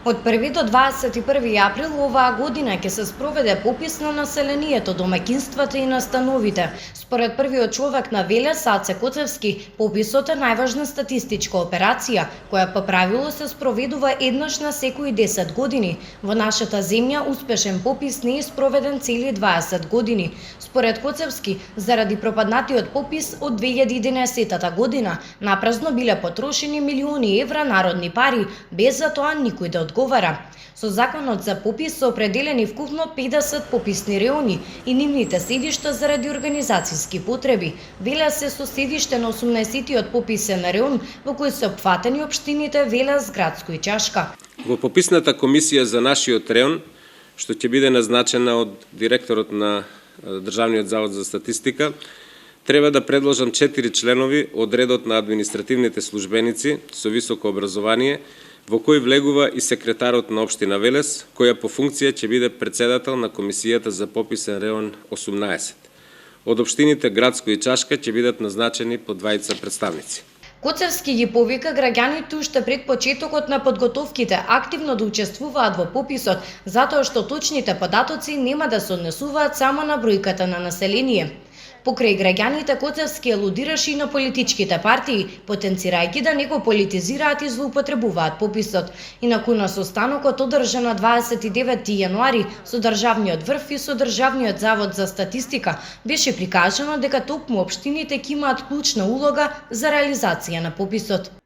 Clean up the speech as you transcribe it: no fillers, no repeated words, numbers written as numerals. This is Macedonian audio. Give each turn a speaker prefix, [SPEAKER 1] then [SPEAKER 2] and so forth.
[SPEAKER 1] Од 1 до 21 април оваа година ќе се спроведе попис на населението, домаќинствата и настановите. Според првиот човек на Велес, Аце Коцевски, пописот е најважна статистичка операција, која по правило се спроведува еднаш на секои 10 години. Во нашата земја успешен попис не е спроведен цели 20 години. Според Коцевски, заради пропаднатиот попис од 2011 година, напразно биле потрошени милиони евра народни пари, без за тоа никој да одговара. Со законот за попис се определени вкупно 50 пописни реони и нивните седишта заради организацијски потреби. Велес се со седиште на 18-тиот пописен реон, во кој се опфатени општините Велес, Градско и Чашка.
[SPEAKER 2] Во пописната комисија за нашиот реон, што ќе биде назначена од директорот на Државниот завод за статистика, треба да предложам 4 членови од редот на административните службеници со високо образование, во кој влегува и секретарот на општина Велес, која по функција ќе биде председател на комисијата за пописен реон 18. Од општините Градско и Чашка ќе бидат назначени по 2 представници.
[SPEAKER 1] Коцевски ги повика граѓаните уште пред почетокот на подготовките активно да учествуваат во пописот, затоа што точните податоци нема да се однесуваат само на бројката на население. Покрај граѓаните, Коцевски алудираше и на политичките партии, потенцирајќи да не го политизираат и злоупотребуваат пописот. Инаку на состанокот одржан на 29 јануари со државниот врв и со Државниот завод за статистика беше прикажано дека токму општините ќе имаат клучна улога за реализација на пописот.